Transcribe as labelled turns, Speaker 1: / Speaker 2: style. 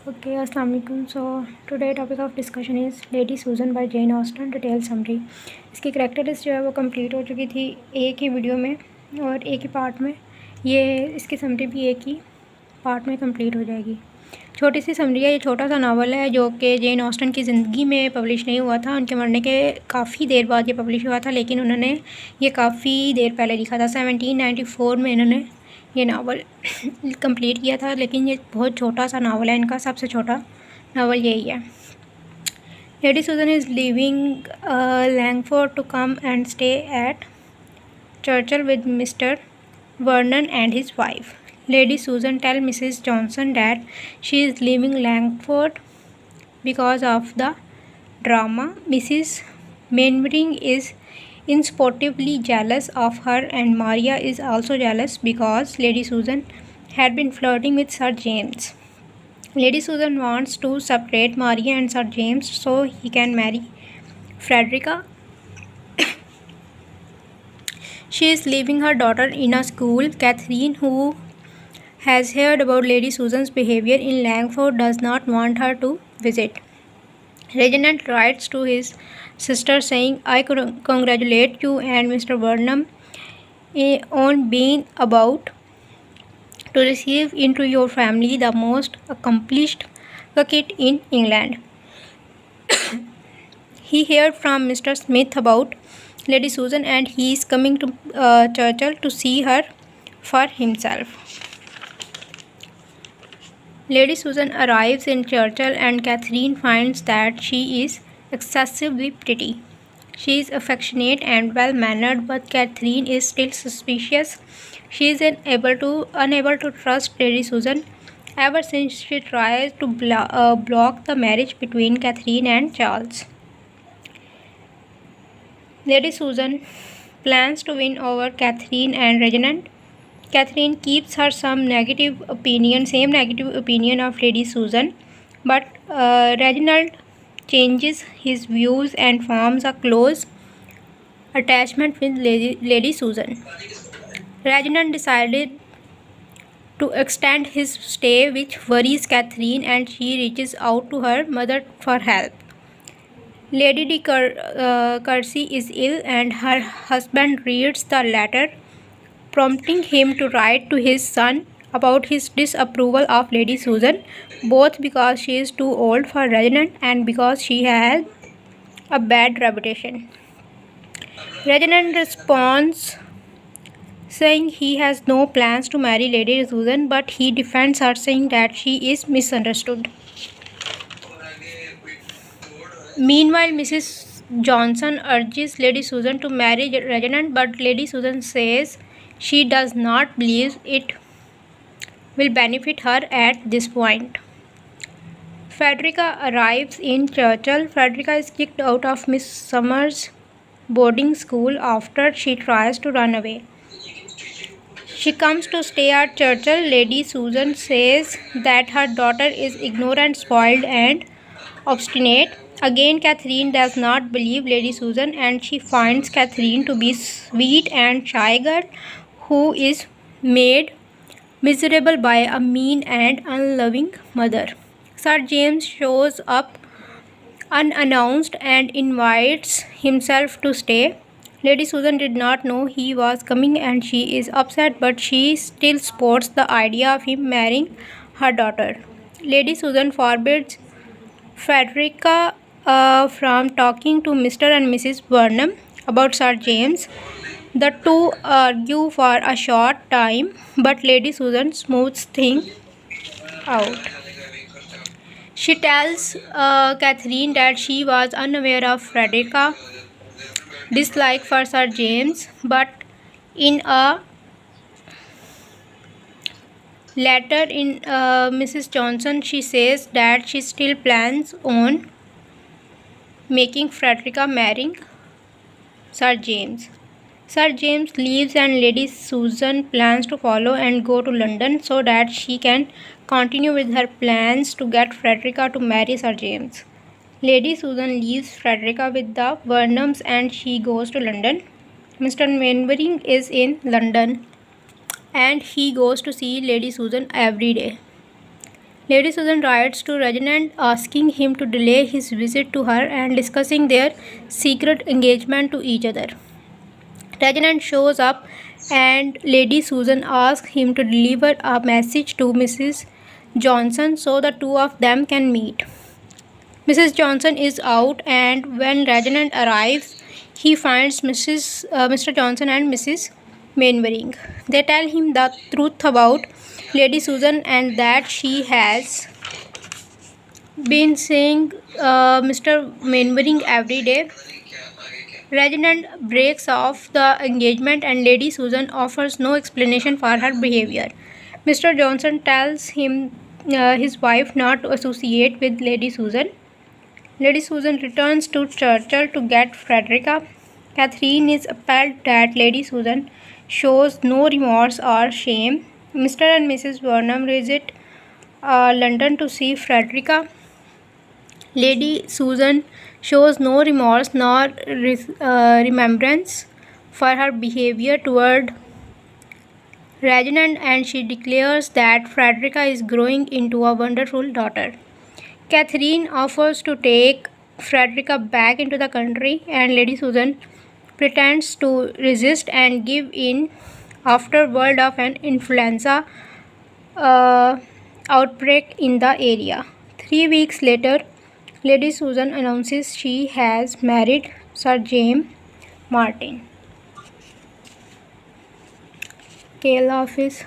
Speaker 1: Okay, Assalamu alaikum. So today topic of discussion is Lady Susan by Jane Austen. Detail summary. इसकी character list जो है वो complete हो चुकी थी एक ही वीडियो में और एक ही पार्ट में। ये इसकी समरी भी एक ही पार्ट में कंप्लीट हो जाएगी। छोटी सी समरी है। ये छोटा सा नावल है जो कि जेन ऑस्टन की ज़िंदगी में पब्लिश नहीं हुआ था। उनके मरने के काफ़ी देर बाद ये पब्लिश हुआ था, लेकिन उन्होंने ये काफ़ी देर पहले लिखा था। 1794 में इन्होंने ये नावल कंप्लीट किया था, लेकिन ये बहुत छोटा सा नावल है। इनका सबसे छोटा नावल यही है। Lady Susan is leaving Langford to come and stay at Churchill with Mr Vernon and his wife. Lady Susan tells Mrs. Johnson that she is leaving Langford because of the drama. Mrs. Mainwaring is insupportably jealous of her, and Maria is also jealous because Lady Susan had been flirting with Sir James. Lady Susan wants to separate Maria and Sir James so he can marry Frederica. She is leaving her daughter in a school. Catherine, who has heard about Lady Susan's behavior in Langford, does not want her to visit. Reginald writes to his sister saying, I congratulate you and Mr. Burnham on being about to receive into your family the most accomplished coquette in England. He heard from Mr. Smith about Lady Susan and he is coming to Churchill to see her for himself. Lady Susan arrives in Churchill and Catherine finds that she is excessively pretty. She is affectionate and well-mannered, but Catherine is still suspicious. She is unable to trust Lady Susan ever since she tries to block the marriage between Catherine and Charles. Lady Susan plans to win over Catherine and Reginald. Catherine keeps her same negative opinion of Lady Susan, but Reginald changes his views and forms a close attachment with Lady Susan. Reginald decided to extend his stay, which worries Catherine, and she reaches out to her mother for help. Lady de Courcy is ill, and her husband reads the letter, prompting him to write to his son about his disapproval of Lady Susan, both because she is too old for Reginald and because she has a bad reputation. Reginald responds saying he has no plans to marry Lady Susan, but he defends her, saying that she is misunderstood. Meanwhile, Mrs. Johnson urges Lady Susan to marry Reginald, but Lady Susan says she does not believe it will benefit her at this point. Frederica arrives in Churchill. Frederica is kicked out of Miss Summers' boarding school after she tries to run away. She comes to stay at Churchill. Lady Susan says that her daughter is ignorant, spoiled, and obstinate. Again, Catherine does not believe Lady Susan, and she finds Catherine to be sweet and shy girl who is made miserable by a mean and unloving mother. Sir James shows up unannounced and invites himself to stay. Lady Susan did not know he was coming and she is upset, but she still supports the idea of him marrying her daughter. Lady Susan forbids Frederica from talking to Mr. and Mrs. Burnham about Sir James. The two argue for a short time, but Lady Susan smooths things out. She tells Catherine that she was unaware of Frederica's dislike for Sir James, but in a letter in Mrs. Johnson, she says that she still plans on making Frederica marrying Sir James. Sir James leaves and Lady Susan plans to follow and go to London so that she can continue with her plans to get Frederica to marry Sir James. Lady Susan leaves Frederica with the Burnhams and she goes to London. Mr. Mainwaring is in London and he goes to see Lady Susan every day. Lady Susan writes to Reginald asking him to delay his visit to her and discussing their secret engagement to each other. Reginald shows up and Lady Susan asks him to deliver a message to Mrs. Johnson so the two of them can meet. Mrs. Johnson is out, and when Reginald arrives, he finds Mr. Johnson and Mrs. Mainwaring. They tell him the truth about Lady Susan and that she has been seeing Mr. Mainwaring every day. Reginald breaks off the engagement and Lady Susan offers no explanation for her behavior. Mr. Johnson tells him his wife not to associate with Lady Susan. Lady Susan returns to Churchill to get Frederica. Catherine is appalled that Lady Susan shows no remorse or shame. Mr. and Mrs. Burnham visit London to see Frederica. Lady Susan shows no remorse nor remembrance for her behavior toward Reginald, and she declares that Frederica is growing into a wonderful daughter. Catherine offers to take Frederica back into the country, and Lady Susan pretends to resist and give in after word of an influenza outbreak in the area. 3 weeks later, Lady Susan announces she has married Sir James Martin. Tale of his